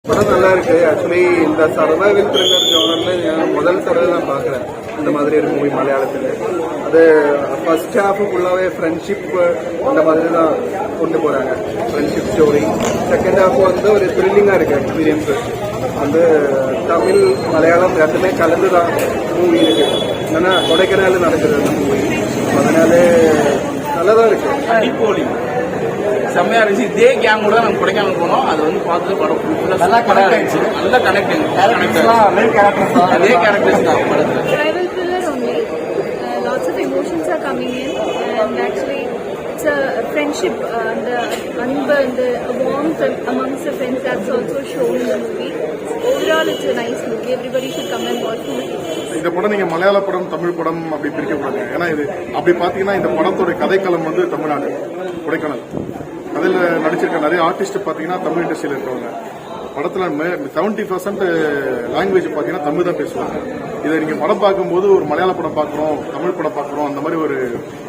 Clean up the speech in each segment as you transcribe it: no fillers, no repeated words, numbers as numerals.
படம் நல்லா இருக்கு. ஆக்சுவலி இந்த சர்வைவல் த்ரில்லர் ஜானர்ல நான் முதல் தடவை தான் பார்க்குறேன் இந்த மாதிரி ஒரு மூவி மலையாளத்தில். அது ஃபர்ஸ்ட் ஹாஃப் ஃபுல்லாகவே ஃப்ரெண்ட்ஷிப் அந்த மாதிரி தான் கொண்டு போகிறாங்க, ஃப்ரெண்ட்ஷிப் ஸ்டோரி. செகண்ட் ஹாஃப் வந்து ஒரு த்ரில்லிங்காக இருக்குது எக்ஸ்பீரியன்ஸு. வந்து தமிழ் மலையாளம் ரெண்டுமே கலந்து தான் மூவி இருக்குது. என்னன்னா கொடைக்கானல் நடக்குது அந்த மூவி, அதனால நல்லா தான் இருக்குது. அடிப்போலி செம்மையா இருந்துச்சு. இதே கேங் கூட நம்ம கொடைக்கானல் போனோம். அது வந்து பார்த்து படம் நல்லா கனெக்ட் ஆயிடுச்சு. நல்லா கனெக்டிங் அதே கேரக்டர்ஸ் தான் படத்துல. Rival thriller only. Lots of emotions are coming in, and actually it's a friendship and the anba and the warmth amongst the friends that's also shown in the movie. Overall, it's a nice movie. Everybody should come and watch the movie. இந்த படம் நீங்க மலையாள படம் தமிழ் படம் அப்படி பிரிக்கக்கூடாது. ஏன்னா இது அப்படி பாத்தீங்கன்னா இந்த படத்தோட கதைக்களம் வந்து தமிழ்நாடு கொடைக்கானல். அதில் நடிச்சிருக்க நிறைய ஆர்டிஸ்ட் பாத்தீங்கன்னா தமிழ் இண்டஸ்ட்ரியில் இருக்கவங்க. படத்துல 70% லாங்குவேஜ் பாத்தீங்கன்னா தமிழ் தான் பேசுவாங்க. இதை நீங்க படம் பார்க்கும்போது ஒரு மலையாள படம் பார்க்குறோம், தமிழ் படம் பார்க்குறோம், அந்த மாதிரி ஒரு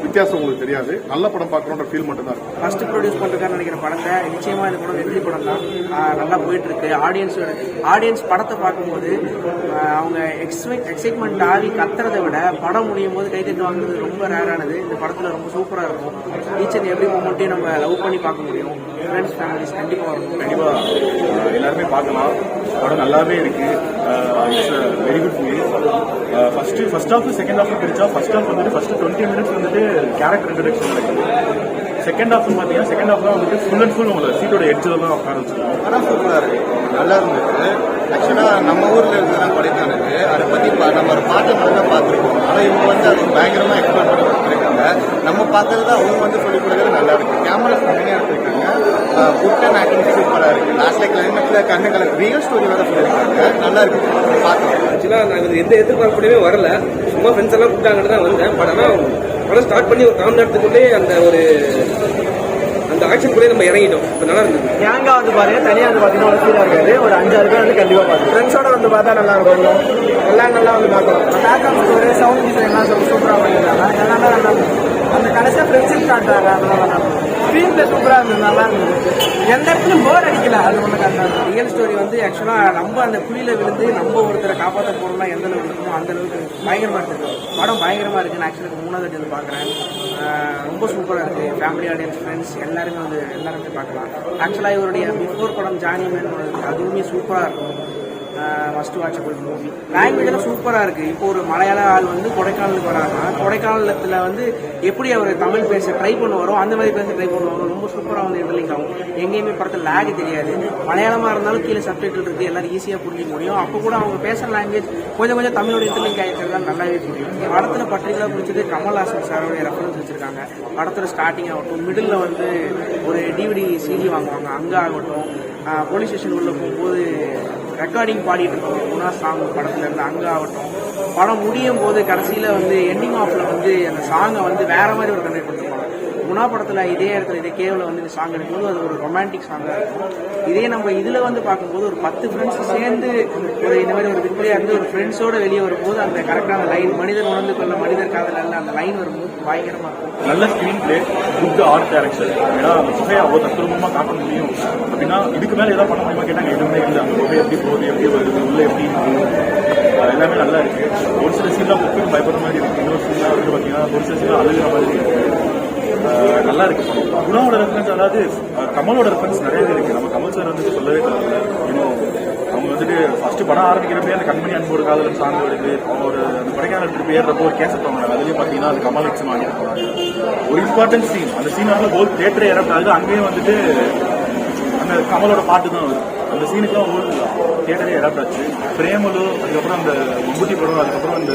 வித்தியாசம் உங்களுக்கு தெரியாது. நல்ல படம் பார்க்கணுன்ற ஃபீல் மட்டும் தான் இருக்கும். ஃபர்ஸ்ட் ப்ரொடியூஸ் பண்றதுக்காக நினைக்கிற படத்தை நிச்சயமா இந்த படம் வெற்றி படம் தான். நல்லா போயிட்டு இருக்கு. ஆடியன்ஸ் படத்தை பார்க்கும்போது அவங்க எக்ஸைட்மெண்ட் ஆகி கத்துறதை விட படம் முடியும் போது கைத்தட்டு வாங்குறது ரொம்ப ரேரானது. இந்த படத்துல ரொம்ப சூப்பரா இருக்கும். ஈச் அண்ட் எவ்ரி மூமெண்ட்டையும் நம்ம லவ் பண்ணி பார்க்க முடியும். ஃப்ரெண்ட்ஸ் ஃபேமிலிஸ் கண்டிப்பா வரும். கண்டிப்பா எல்லாருமே பார்க்கலாம். படம் நல்லாவே இருக்கு. It's very good movie. First half second half பிரிச்சா ஃபர்ஸ்ட் ஹாஃப் வந்துட்டு ஃபர்ஸ்ட் 20 minutes வந்துட்டு கேரக்டர் இன்ட்ரடக்ஷன் நடக்குது. செகண்ட் ஹாஃப் பார்த்தீங்கன்னா செகண்ட் ஹாஃப் தான் வந்துட்டு ஃபுல் அண்ட் ஃபுல் உங்களை சீட்டோட எட்ஜில் தான் உட்கார வச்சிருக்கோம். படம் சூப்பராக இருக்கு, நல்லா இருந்துச்சு. ஆக்சுவலாக நம்ம ஊரில் இருக்கிறதான் கொடைக்கானல். அதை பற்றி நம்ம ஒரு பாட்டை மட்டும் தான் பார்த்துருக்கோம். ஆனால் இவங்க வந்து அது பயங்கரமாக எக்ஸ்பிளைன் பண்ணி கொடுத்துருக்காங்க. நம்ம பார்த்தது அவங்க வந்து சொல்லிக் கொடுக்குறது நல்லா இருக்கு. கேமரா செம்மையாக எடுத்துருக்காங்க. குட் அண்ட் ஆக்டிங் சூப்பராக இருக்கு. லாஸ்ட்ல கிளைமேக்ஸில் கண்ணு கலர் ரியல் ஸ்டோரி வேற சொல்லியிருக்காங்க. நல்லா இருக்கு பார்த்துருக்கோம். ஆக்சுவலாக நாங்கள் எந்த எதிர்பார்ப்புடையுமே வரல. சும்மா ஃப்ரெண்ட்ஸ் எல்லாம் கூப்பிட்டாங்கன்னு தான் வந்தேன். பட் ஆனால் படம் ஸ்டார்ட் பண்ணி ஒரு 1/4 நேரத்துக்குள்ளே அந்த ஆக்ஷன் கூட நம்ம இறங்கிட்டோம். இப்போ நல்லா இருந்தது. கேங்கா வந்து பாருங்க, தனியாக வந்து பார்த்தீங்கன்னா ஒரு ஃபீலாக இருக்காது. ஒரு 5-6 பேர் வந்து கண்டிப்பாக பார்த்து ஃப்ரெண்ட்ஸோட வந்து பார்த்தா நல்லா இருக்கும். எல்லாம் நல்லா வந்து பார்க்கலாம். பேக்ரவுண்ட் ஸ்டோரி, சவுண்ட் டிசைன் எல்லாம் சூப்பராக பண்ணியிருக்காங்க. எல்லாம் நல்லா இருக்கும். அந்த கடைசியாக ஃப்ரெண்ட்ஷிப் காட்டுறாங்க. அதெல்லாம் நல்லா இருக்கும். ஸ்க்ரீன் பிளே சூப்பராக இருந்தது, நல்லா இருந்தது. எந்த இடத்துலையும் போர் அடிக்கல. அது ஒன்று காட்டுறாங்க. ரியல் ஸ்டோரி வந்து ஆக்சுவலாக நம்ம அந்த குழியில விழுந்து நம்ம ஒருத்தரை காப்பாற்ற போறோம்னா எந்த அளவுக்கு இருக்குமோ அந்த அளவுக்கு பயங்கரமாக இருக்கு. படம் பயங்கரமாக இருக்கு. நான் ஆக்சுவலாக 3வது வாட்டி வந்து பார்க்குறேன். ரொம்ப சூப்பராக இருக்கு. ஃபேமிலி ஆடியன்ஸ் ஃப்ரெண்ட்ஸ் எல்லாருமே பார்க்கலாம். ஆக்சுவலாக இவருடைய பிஃபோர் படம் ஜானி மேன் அதுவுமே சூப்பராக இருக்கும். Must watchable movie. லாங்குவேஜெல்லாம் சூப்பராக இருக்குது. இப்போ ஒரு மலையாள ஆள் வந்து கொடைக்கானலுக்கு வராங்கன்னா கொடைக்கானலத்தில் வந்து எப்படி அவர் தமிழ் பேச ட்ரை பண்ணுவாரோ அந்த மாதிரி பேச ட்ரை பண்ணுவாரோ ரொம்ப சூப்பராக வந்து இன்டர்லிங்க் ஆகும். எங்கேயுமே படத்தில் லேக் தெரியாது. மலையாளமாக இருந்தாலும் கீழே சப்டைட்டில் இருக்குது, எல்லாரும் ஈஸியாக புரிஞ்சிக்க முடியும். அப்போ கூட அவங்க பேசுகிற லாங்குவேஜ் கொஞ்சம் தமிழோட இன்டர்லிங்க் ஆகிருக்கிறதுலாம் நல்லாவே புரியும். படத்தில் பர்டிகுலராக பிடிச்சது கமல்ஹாசன் சாரோடைய ரெஃபரன்ஸ் வச்சுருக்காங்க. படத்தில் ஸ்டார்டிங் ஆகட்டும், மிடில் வந்து ஒரு டிவிடி சிடி வாங்குவாங்க, அங்கே ஆகட்டும், போலீஸ் ஸ்டேஷன் உள்ள போகும்போது ரெக்கார்டிங் பாடிட்டு இருக்கோம் குணா சாங் படத்துல இருந்து அங்கே ஆகட்டும், படம் முடியும் போது கடைசியில் வந்து எண்டிங் ஆஃப்ல வந்து அந்த சாங்கை வந்து வேற மாதிரி ஒரு கண்டக்ட் பண்ணிருப்பாங்க. குணா படத்தில் இதே இடத்துல இதே கேவில் வந்து இந்த சாங் எடுக்கும்போது அது ஒரு ரொமான்டிக் சாங்காக இருக்கும். இதே நம்ம இதில் வந்து பார்க்கும்போது ஒரு 10 ஃப்ரெண்ட்ஸ் சேர்ந்து ஒரு இந்த மாதிரி ஒரு விற்பனையாக இருந்து ஒரு ஃப்ரெண்ட்ஸோட வெளியே வரும்போது அந்த கரெக்டான லைன் மனிதர் உணர்ந்து கொள்ள மனிதர் காதல் அல்ல அந்த லைன் வரும்போது பயங்கரமாக இருக்கும். நல்ல screen play, good art direction. ஏன்னா அந்த குகையை அவ்வளோ தத்ரூபமாக காட்ட முடியும் அப்படின்னா இதுக்கு மேலே ஏதாவது பண்ண முடியுமா கேட்டாங்க. எதுவுமே இல்லை. அந்த குகை எப்படி போகுது, எப்படி வருது, உள்ள எப்படி எல்லாமே நல்லா இருக்கு. ஒரு சில சீன்லாம் புக்கு பயப்படுற மாதிரி இருக்கு. இன்னொரு சீன்லாம் வந்து பார்த்தீங்கன்னா ஒரு சில சீன்லாம் அழுகிற மாதிரி இருக்கு. நல்லா இருக்கு. குணாவோட ரெஃபரன்ஸ், அதாவது கமலோட ரெஃபரன்ஸ் நிறையவே இருக்கு. நம்ம கமல் சார் வந்துட்டு சொல்லவே தேவையில்லை. இன்னும் அவங்க வந்துட்டு ஃபர்ஸ்ட் படம் ஆரம்பிக்கிறப்பே அந்த கண்மணி அன்போடு காதலன் சாங் எடுத்து அவங்க ஒரு அந்த கொடைக்கானல் திருப்பி ஏறப்போ ஒரு கேசட் வாங்கினாங்க. அதுலேயும் பார்த்தீங்கன்னா அது கமல் எக்ஸம் வாங்கியிருப்பாங்க. ஒரு இம்பார்ட்டன்ட் சீன், அந்த சீன் வந்து ஹோல் தியேட்டரே ஏறப்படாது. அங்கேயும் வந்துட்டு அந்த கமலோட பாட்டு தான் வரும். அந்த சீனுக்குலாம் ஹோல் தியேட்டரே ஏறப்படாச்சு. பிரேமலு, அதுக்கப்புறம் அந்த மம்புட்டி படம், அதுக்கப்புறம் அந்த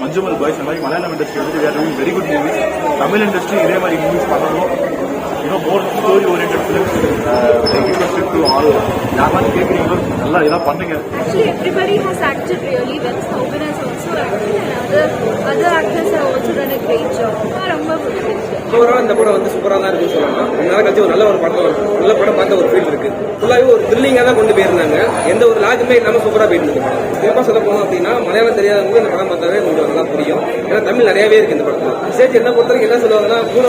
மஞ்சுமல் பாய்ஸ், இந்த மாதிரி மலையாளம் இண்டஸ்ட்ரி வந்துட்டு very good movies. Tamil industry இதே மாதிரி மூவிஸ் பண்ணணும். இன்னும் more story oriented films requested to all. யாரெல்லாம் கேட்குறீங்களோ நல்லா இதெல்லாம் பண்ணுங்க. Actually, everybody has acted really well. Soubin has also acted and other actors have also done a great job. ரொம்ப பிடிச்சிருக்கு. ஓவரால் இந்த படம் வந்து சூப்பராக தான் இருக்குன்னு சொல்லலாம். ரொம்ப நாள் கழிச்சு ஒரு நல்ல ஒரு படம் பார்த்த ஒரு ஃபீல் இருக்கு. ஃபுல்லாகவே ஒரு த்ரில்லிங்காக தான் கொண்டு போயிருந்தாங்க. எந்த ஒரு லாக்குமே இல்லாமல் சூப்பராக போயிருந்தது படம். குறிப்பாக சொல்ல போனோம் அப்படின்னா மலையாளம் தெரியாதவங்க இந்த படம் பார்த்தாவே கொஞ்சம் நல்லா புரியும். ஏன்னா தமிழ் நிறையவே இருக்கு இந்த படத்தில். விசேஷம் என்ன பொறுத்தவரைக்கும் என்ன சொல்லுவாங்கன்னா கூட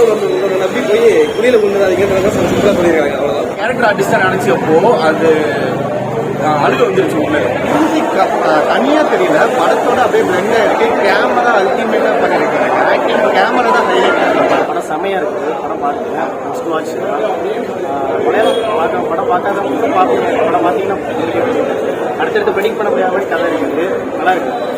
நம்பி போய் குளியில கொண்டு சூப்பராக பண்ணியிருக்காங்க. அவ்வளோதான். கேரக்டர் ஆர்டிஸ்டாக நினைச்சப்போ அது அழுக வந்துருச்சு உள்ள. மியூசிக் தனியாக தெரியல, படத்தோட அப்படியே பிளெண்டாக இருக்கு. கேமரா அல்டிமேட்டாக பண்ணியிருக்காங்க. ஆக்டிங் கேமரா தான் ஹைலைட். படம் செமையாக இருக்குது. படம் பார்த்துங்க, ஃபர்ஸ்ட் வாட்ச். மலையாளம் படம் பார்க்காதவங்க பார்த்துங்க. படம் பார்த்தீங்கன்னா அடுத்தடுத்து ப்ரெடிக்ட் பண்ண முடியாத மாதிரி கதை இருக்குது. நல்லா இருக்குது.